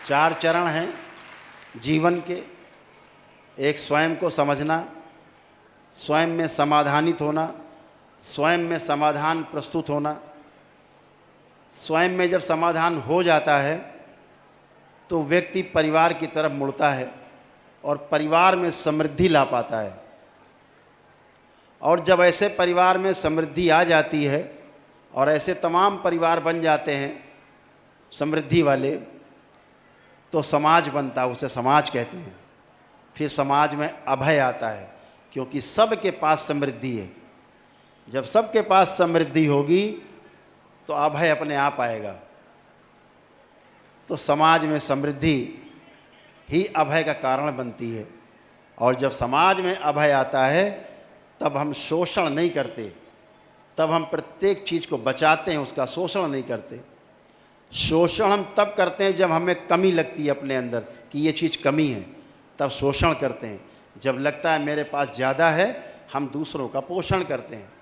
4 चरण हैं जीवन के। एक स्वयं को समझना, स्वयं में समाधानित होना, स्वयं में समाधान प्रस्तुत होना। स्वयं में जब समाधान हो जाता है तो व्यक्ति परिवार की तरफ मुड़ता है और परिवार में समृद्धि ला पाता है। और जब ऐसे परिवार में समृद्धि आ जाती है और ऐसे तमाम परिवार बन जाते हैं समृद्धि वाले, तो समाज बनता है, उसे समाज कहते हैं। फिर समाज में अभय आता है, क्योंकि सबके पास समृद्धि है। जब सबके पास समृद्धि होगी तो अभय अपने आप आएगा। तो समाज में समृद्धि ही अभय का कारण बनती है। और जब समाज में अभय आता है तब हम शोषण नहीं करते, तब हम प्रत्येक चीज़ को बचाते हैं, उसका शोषण नहीं करते। शोषण हम तब करते हैं जब हमें कमी लगती है अपने अंदर कि ये चीज़ कमी है, तब शोषण करते हैं। जब लगता है मेरे पास ज़्यादा है, हम दूसरों का पोषण करते हैं।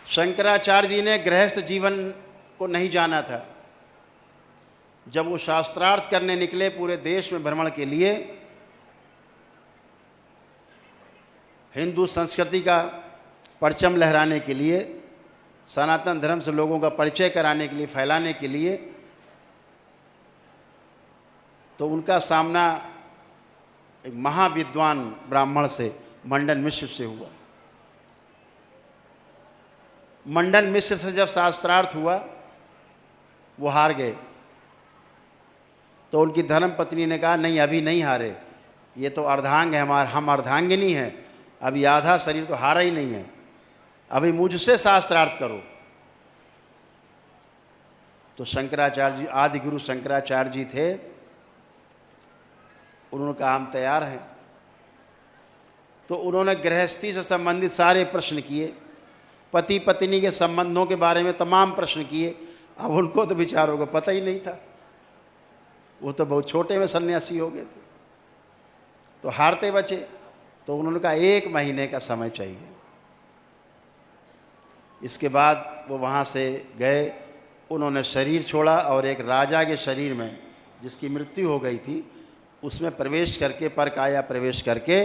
शंकराचार्य जी ने गृहस्थ जीवन को नहीं जाना था। जब वो शास्त्रार्थ करने निकले पूरे देश में भ्रमण के लिए, हिंदू संस्कृति का परचम लहराने के लिए, सनातन धर्म से लोगों का परिचय कराने के लिए, फैलाने के लिए, तो उनका सामना एक महाविद्वान ब्राह्मण से, मंडन मिश्र से हुआ। मंडन मिश्र से जब शास्त्रार्थ हुआ, वो हार गए। तो उनकी धर्म पत्नी ने कहा, नहीं अभी नहीं हारे, ये तो अर्धांग है हमारा, हम अर्धांगिनी हैं, अभी आधा शरीर तो हारा ही नहीं है, अभी मुझसे शास्त्रार्थ करो। तो शंकराचार्य जी, आदि गुरु शंकराचार्य जी थे, उन्होंने कहा हम तैयार हैं। तो उन्होंने गृहस्थी से संबंधित सारे प्रश्न किए, पति पत्नी के संबंधों के बारे में तमाम प्रश्न किए। अब उनको तो बेचारों को पता ही नहीं था, वो तो बहुत छोटे में सन्यासी हो गए थे, तो हारते बचे। तो उन्होंने कहा 1 महीने का समय चाहिए। इसके बाद वो वहाँ से गए, उन्होंने शरीर छोड़ा और एक राजा के शरीर में, जिसकी मृत्यु हो गई थी, उसमें प्रवेश करके, परकाया प्रवेश करके,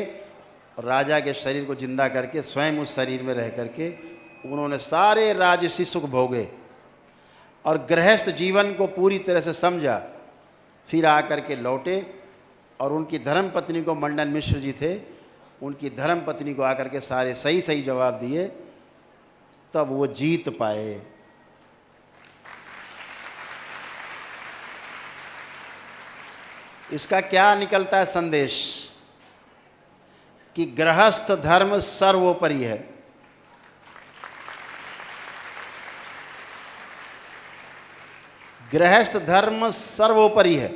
राजा के शरीर को जिंदा करके स्वयं उस शरीर में रह करके उन्होंने सारे राजसी सुख भोगे और गृहस्थ जीवन को पूरी तरह से समझा। फिर आकर के लौटे और उनकी धर्म पत्नी को, मंडन मिश्र जी थे, उनकी धर्म पत्नी को आकर के सारे सही सही जवाब दिए, तब वो जीत पाए। इसका क्या निकलता है संदेश? कि गृहस्थ धर्म सर्वोपरि है। गृहस्थ धर्म सर्वोपरि है।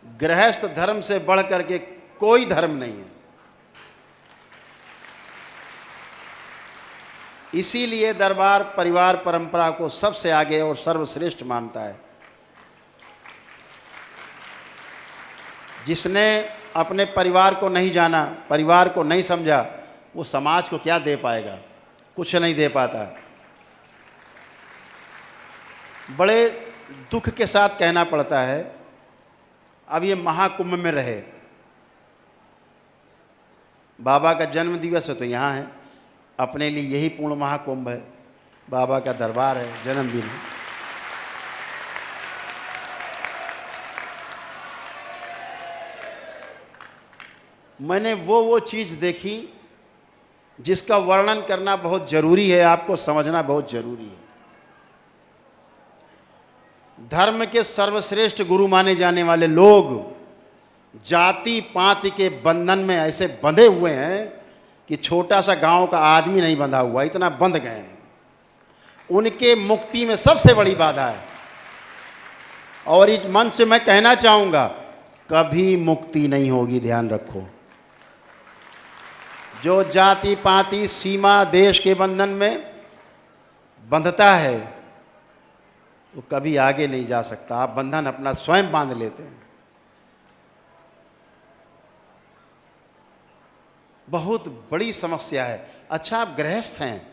गृहस्थ धर्म से बढ़ करके कोई धर्म नहीं है। इसीलिए दरबार परिवार परंपरा को सबसे आगे और सर्वश्रेष्ठ मानता है। जिसने अपने परिवार को नहीं जाना, परिवार को नहीं समझा, वो समाज को क्या दे पाएगा? कुछ नहीं दे पाता। बड़े दुख के साथ कहना पड़ता है, अब ये महाकुंभ में रहे, बाबा का जन्म दिवस है तो यहाँ है, अपने लिए यही पूर्ण महाकुंभ है, बाबा का दरबार है, जन्मदिन है। मैंने वो चीज़ देखी जिसका वर्णन करना बहुत ज़रूरी है, आपको समझना बहुत ज़रूरी है। धर्म के सर्वश्रेष्ठ गुरु माने जाने वाले लोग जाति पाति के बंधन में ऐसे बंधे हुए हैं कि छोटा सा गांव का आदमी नहीं बंधा हुआ, इतना बंध गए हैं। उनके मुक्ति में सबसे बड़ी बाधा है। और इस मन से मैं कहना चाहूँगा, कभी मुक्ति नहीं होगी, ध्यान रखो। जो जाति पाति सीमा देश के बंधन में बंधता है वो कभी आगे नहीं जा सकता। आप बंधन अपना स्वयं बांध लेते हैं। बहुत बड़ी समस्या है। अच्छा, आप गृहस्थ हैं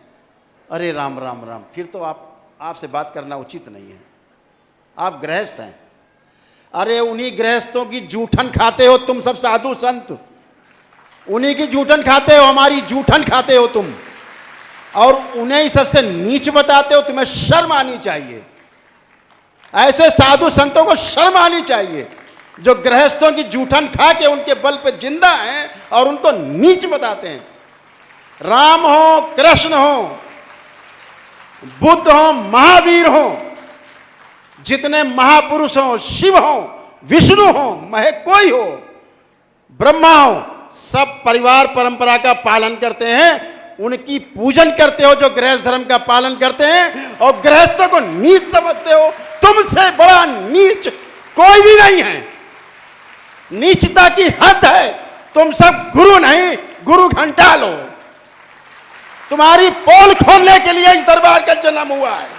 अरे राम राम राम, फिर तो आपसे बात करना उचित नहीं है, आप गृहस्थ हैं। अरे उन्हीं गृहस्थों की जूठन खाते हो तुम सब साधु संत, उन्हीं की जूठन खाते हो, हमारी जूठन खाते हो तुम, और उन्हें ही सबसे नीच बताते हो। तुम्हें शर्म आनी चाहिए, ऐसे साधु संतों को शर्म आनी चाहिए जो गृहस्थों की जूठन खा के उनके बल पे जिंदा हैं और उनको नीच बताते हैं। राम हो, कृष्ण हो, बुद्ध हो, महावीर हो, जितने महापुरुष हो, शिव हो, विष्णु हो, महे कोई हो, ब्रह्मा हो, सब परिवार परंपरा का पालन करते हैं, उनकी पूजन करते हो जो गृहस्थ धर्म का पालन करते हैं, और गृहस्थों को नीच समझते हो। तुमसे बड़ा नीच कोई भी नहीं है, नीचता की हद है। तुम सब गुरु नहीं, गुरु घंटा लो। तुम्हारी पोल खोलने के लिए इस दरबार का जन्म हुआ है।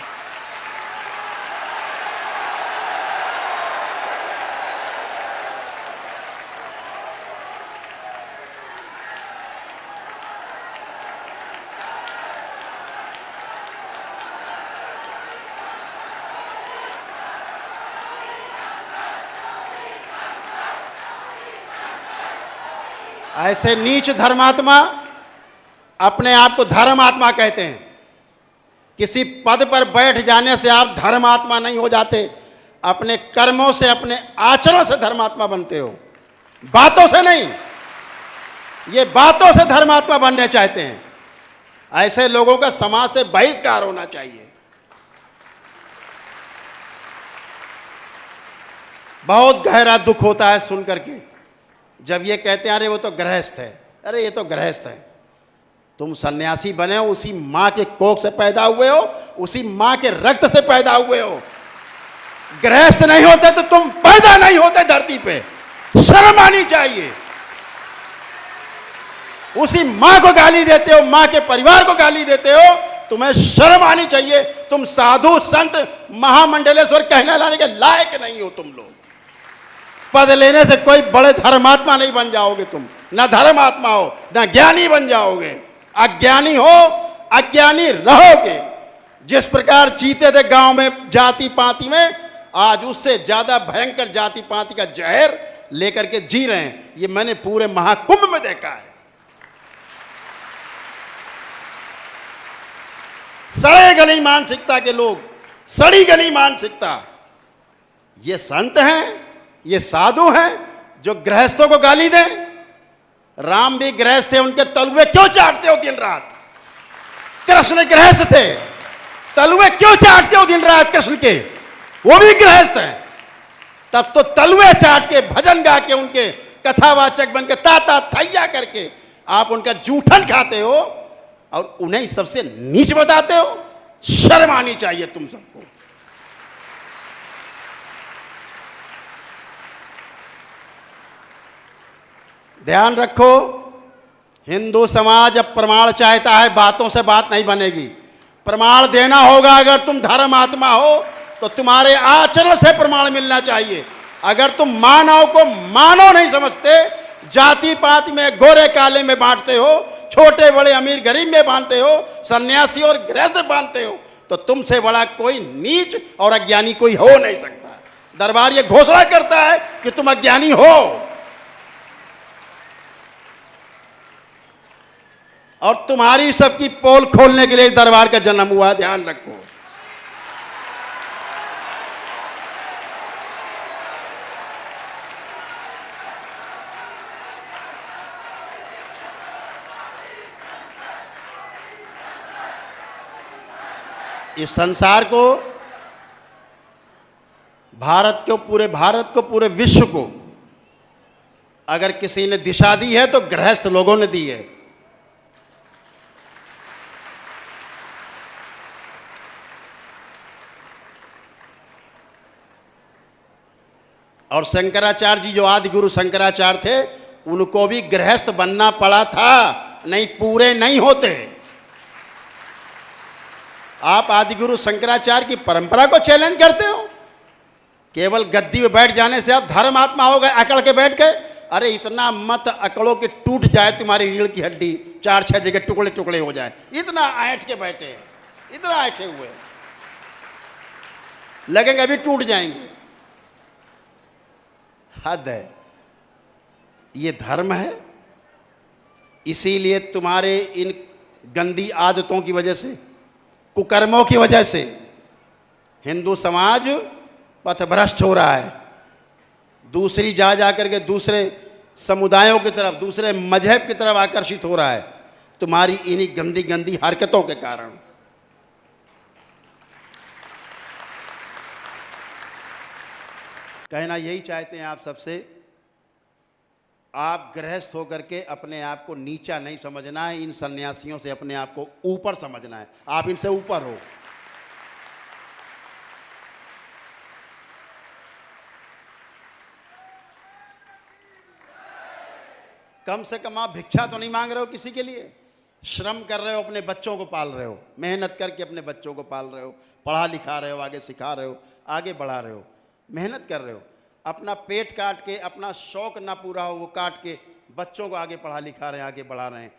ऐसे नीच धर्मात्मा अपने आप को धर्मात्मा कहते हैं। किसी पद पर बैठ जाने से आप धर्मात्मा नहीं हो जाते, अपने कर्मों से, अपने आचरण से धर्मात्मा बनते हो, बातों से नहीं। ये बातों से धर्मात्मा बनने चाहते हैं। ऐसे लोगों का समाज से बहिष्कार होना चाहिए। बहुत गहरा दुख होता है सुन करके जब ये कहते हैं अरे वो तो गृहस्थ है। अरे ये तो गृहस्थ है, तुम सन्यासी बने हो, उसी माँ के कोख से पैदा हुए हो, उसी माँ के रक्त से पैदा हुए हो। गृहस्थ नहीं होते तो तुम पैदा नहीं होते धरती पे। शर्म आनी चाहिए। उसी माँ को गाली देते हो, माँ के परिवार को गाली देते हो, तुम्हें शर्म आनी चाहिए। तुम साधु संत महामंडलेश्वर कहने लाने के लायक नहीं हो। तुम लोग पद लेने से कोई बड़े धर्मात्मा नहीं बन जाओगे। तुम न धर्मात्मा हो न ज्ञानी बन जाओगे। अज्ञानी हो, अज्ञानी रहोगे। जिस प्रकार जीते थे गांव में जाति पाति में, आज उससे ज्यादा भयंकर जाति पाति का जहर लेकर के जी रहे हैं। ये मैंने पूरे महाकुंभ में देखा है। सड़े गली मानसिकता के लोग, सड़ी गली मानसिकता। ये संत हैं, ये साधु हैं जो गृहस्थों को गाली दें। राम भी गृहस्थ थे, उनके तलुए क्यों चाटते हो दिन रात? कृष्ण गृहस्थ थे, तलुए क्यों चाटते हो दिन रात कृष्ण के? वो भी गृहस्थ हैं। तब तो तलुए चाट के, भजन गा के, उनके कथावाचक बन के, ताता थैया करके आप उनका जूठन खाते हो और उन्हें सबसे नीच बताते हो। शर्म आनी चाहिए तुम सबको। ध्यान रखो, हिंदू समाज अब प्रमाण चाहता है, बातों से बात नहीं बनेगी। प्रमाण देना होगा। अगर तुम धर्मात्मा हो तो तुम्हारे आचरण से प्रमाण मिलना चाहिए। अगर तुम मानव को मानव नहीं समझते, जाति पाति में, गोरे काले में बांटते हो, छोटे बड़े अमीर गरीब में बांटते हो, सन्यासी और गृहस्थ बांटते हो, तो तुमसे बड़ा कोई नीच और अज्ञानी कोई हो नहीं सकता। दरबार ये घोषणा करता है कि तुम अज्ञानी हो। और तुम्हारी सबकी पोल खोलने के लिए इस दरबार का जन्म हुआ। ध्यान रखो। इस संसार को, भारत को, पूरे विश्व को अगर किसी ने दिशा दी है तो गृहस्थ लोगों ने दी है। और शंकराचार्य जी, जो आदि गुरु शंकराचार्य थे, उनको भी गृहस्थ बनना पड़ा था, नहीं पूरे नहीं होते। आप आदि गुरु शंकराचार्य की परंपरा को चैलेंज करते हो। केवल गद्दी में बैठ जाने से आप धर्मात्मा हो गए, अकड़ के बैठ गए। अरे इतना मत अकड़ो कि टूट जाए तुम्हारी रीढ़ की हड्डी, 4-6 जगह टुकड़े टुकड़े हो जाए। इतना ऐंठ के बैठे हैं। इतना ऐठे हुए हैं, लगेंगे अभी टूट जाएंगे। हद है। ये धर्म है। इसीलिए तुम्हारे इन गंदी आदतों की वजह से, कुकर्मों की वजह से हिंदू समाज पथभ्रष्ट हो रहा है। दूसरी जा करके दूसरे समुदायों की तरफ, दूसरे मजहब की तरफ आकर्षित हो रहा है, तुम्हारी इन्हीं गंदी गंदी हरकतों के कारण। कहना यही चाहते हैं आप सबसे, आप गृहस्थ होकर के अपने आप को नीचा नहीं समझना है, इन सन्यासियों से अपने आप को ऊपर समझना है। आप इनसे ऊपर हो। कम से कम आप भिक्षा तो नहीं मांग रहे हो किसी के लिए, श्रम कर रहे हो, अपने बच्चों को पाल रहे हो, मेहनत करके अपने बच्चों को पाल रहे हो, पढ़ा लिखा रहे हो, आगे सिखा रहे हो, आगे बढ़ा रहे हो, मेहनत कर रहे हो। अपना पेट काट के, अपना शौक ना पूरा हो वो काट के बच्चों को आगे पढ़ा लिखा रहे हैं, आगे बढ़ा रहे हैं।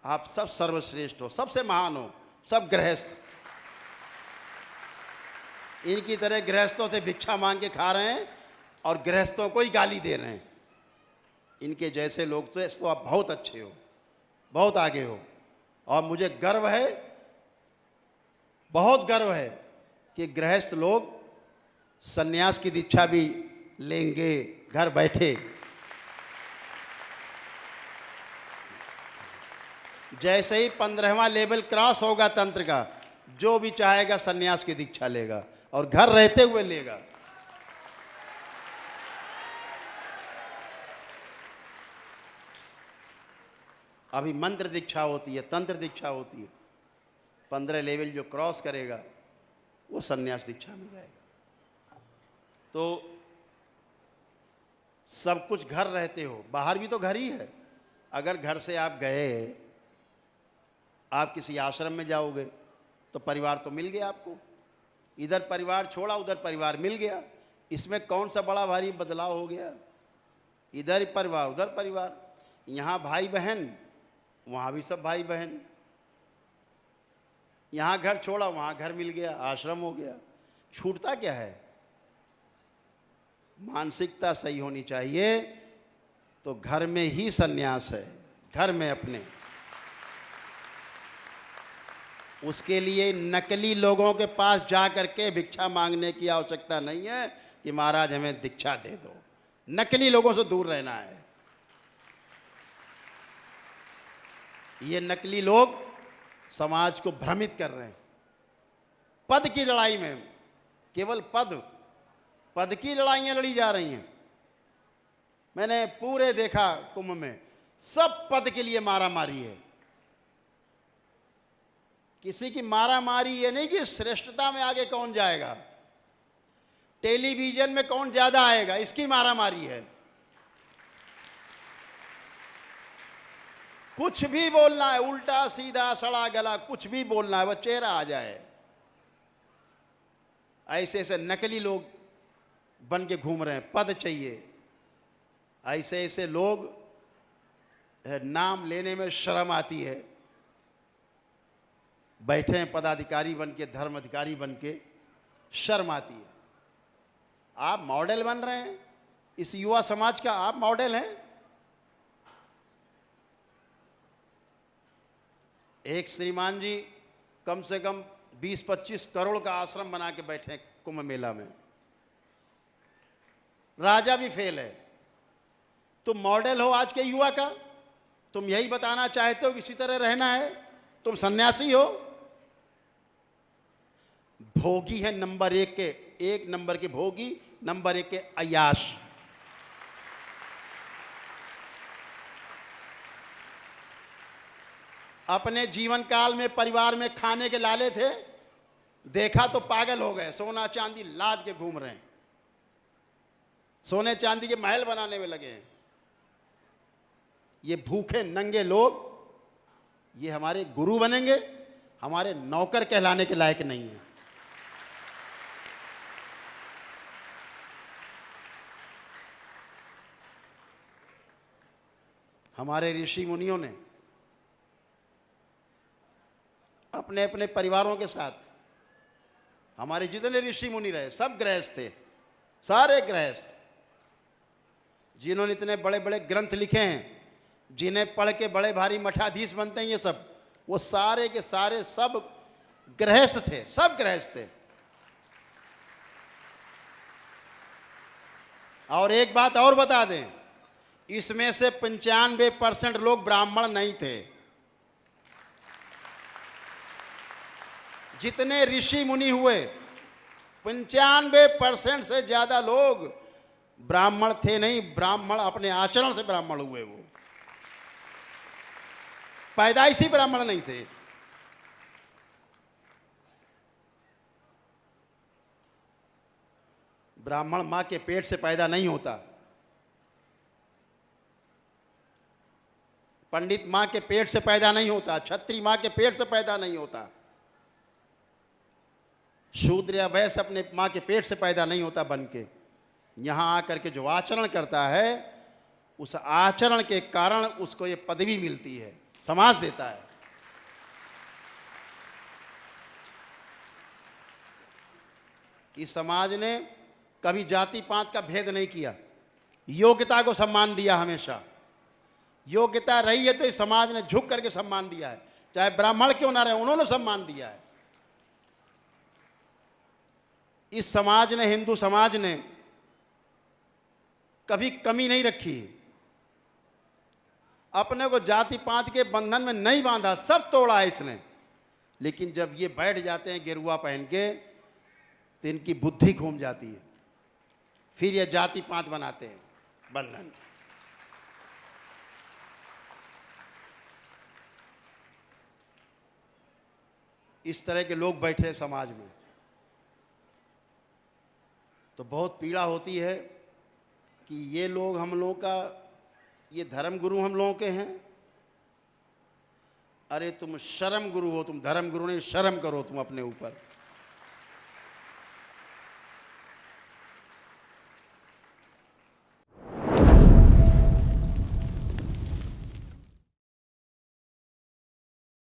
आप सब सर्वश्रेष्ठ हो, सबसे महान हो, सब गृहस्थ। इनकी तरह गृहस्थों से भिक्षा मांग के खा रहे हैं और गृहस्थों को ही गाली दे रहे हैं। इनके जैसे लोग तो आप बहुत अच्छे हो, बहुत आगे हो। और मुझे गर्व है, बहुत गर्व है कि गृहस्थ लोग सन्यास की दीक्षा भी लेंगे घर बैठे। जैसे ही 15वां लेवल क्रॉस होगा तंत्र का, जो भी चाहेगा सन्यास की दीक्षा लेगा और घर रहते हुए लेगा। अभी मंत्र दीक्षा होती है, तंत्र दीक्षा होती है। 15 लेवल जो क्रॉस करेगा वो सन्यास दीक्षा में जाएगा। तो सब कुछ घर रहते हो, बाहर भी तो घर ही है। अगर घर से आप गए, आप किसी आश्रम में जाओगे तो परिवार तो मिल गया आपको। इधर परिवार छोड़ा, उधर परिवार मिल गया। इसमें कौन सा बड़ा भारी बदलाव हो गया? इधर परिवार, उधर परिवार। यहाँ भाई बहन, वहाँ भी सब भाई बहन। यहाँ घर छोड़ा, वहाँ घर मिल गया, आश्रम हो गया। छूटता क्या है? मानसिकता सही होनी चाहिए। तो घर में ही सन्यास है, घर में अपने। उसके लिए नकली लोगों के पास जा करके भिक्षा मांगने की आवश्यकता नहीं है कि महाराज हमें दीक्षा दे दो। नकली लोगों से दूर रहना है। ये नकली लोग समाज को भ्रमित कर रहे हैं। पद की लड़ाई में, केवल पद की लड़ाइयां लड़ी जा रही हैं। मैंने पूरे देखा कुंभ में, सब पद के लिए मारा मारी है। किसी की मारा मारी ये नहीं कि श्रेष्ठता में आगे कौन जाएगा, टेलीविजन में कौन ज्यादा आएगा, इसकी मारा मारी है। कुछ भी बोलना है, उल्टा सीधा सड़ा गला कुछ भी बोलना है, वह चेहरा आ जाए। ऐसे ऐसे नकली लोग बन के घूम रहे हैं, पद चाहिए। ऐसे ऐसे लोग, नाम लेने में शर्म आती है, बैठे हैं पदाधिकारी बन के, धर्म अधिकारी बन के, शर्म आती है। आप मॉडल बन रहे हैं इस युवा समाज का, आप मॉडल हैं। एक श्रीमान जी कम से कम 20-25 करोड़ का आश्रम बना के बैठे कुंभ मेला में, राजा भी फेल है। तुम मॉडल हो आज के युवा का, तुम यही बताना चाहते हो कि इसी तरह रहना है, तुम सन्यासी हो। भोगी है नंबर 1 के, 1 नंबर के भोगी, नंबर 1 के अय्याश। अपने जीवन काल में परिवार में खाने के लाले थे, देखा तो पागल हो गए, सोना चांदी लाद के घूम रहे हैं, सोने चांदी के महल बनाने में लगे हैं। ये भूखे नंगे लोग, ये हमारे गुरु बनेंगे, हमारे नौकर कहलाने के लायक नहीं है। हमारे ऋषि मुनियों ने अपने अपने परिवारों के साथ। हमारे जितने ऋषि मुनि रहे सब गृहस्थ थे, सारे गृहस्थ, जिन्होंने इतने बड़े बड़े ग्रंथ लिखे हैं, जिन्हें पढ़ के बड़े भारी मठाधीश बनते हैं, ये सब वो सारे के सारे सब गृहस्थ थे, सब गृहस्थ थे। और एक बात और बता दें, इसमें से 95% लोग ब्राह्मण नहीं थे। जितने ऋषि मुनि हुए 95% से ज्यादा लोग ब्राह्मण थे नहीं, ब्राह्मण अपने आचरण से ब्राह्मण हुए, वो पैदाइशी ब्राह्मण नहीं थे। ब्राह्मण मां के पेट से पैदा नहीं होता, पंडित मां के पेट से पैदा नहीं होता, क्षत्रिय मां के पेट से पैदा नहीं होता, शूद्र या वैश्य अपने मां के पेट से पैदा नहीं होता बन के। यहां आकर के जो आचरण करता है, उस आचरण के कारण उसको ये पदवी मिलती है, समाज देता है। इस समाज ने कभी जाति पात का भेद नहीं किया, योग्यता को सम्मान दिया हमेशा। योग्यता रही है तो इस समाज ने झुक करके सम्मान दिया है, चाहे ब्राह्मण क्यों ना रहे, उन्होंने सम्मान दिया है। इस समाज ने, हिंदू समाज ने कभी कमी नहीं रखी, अपने को जाति पात के बंधन में नहीं बांधा, सब तोड़ा है इसने। लेकिन जब ये बैठ जाते हैं गेरुआ पहन के, तो इनकी बुद्धि घूम जाती है, फिर ये जाति पात बनाते हैं बंधन। इस तरह के लोग बैठे हैं समाज में, तो बहुत पीड़ा होती है कि ये लोग हम लोगों का, ये धर्म गुरु हम लोगों के हैं। अरे तुम शर्म गुरु हो, तुम धर्म गुरु नहीं, शर्म करो तुम अपने ऊपर।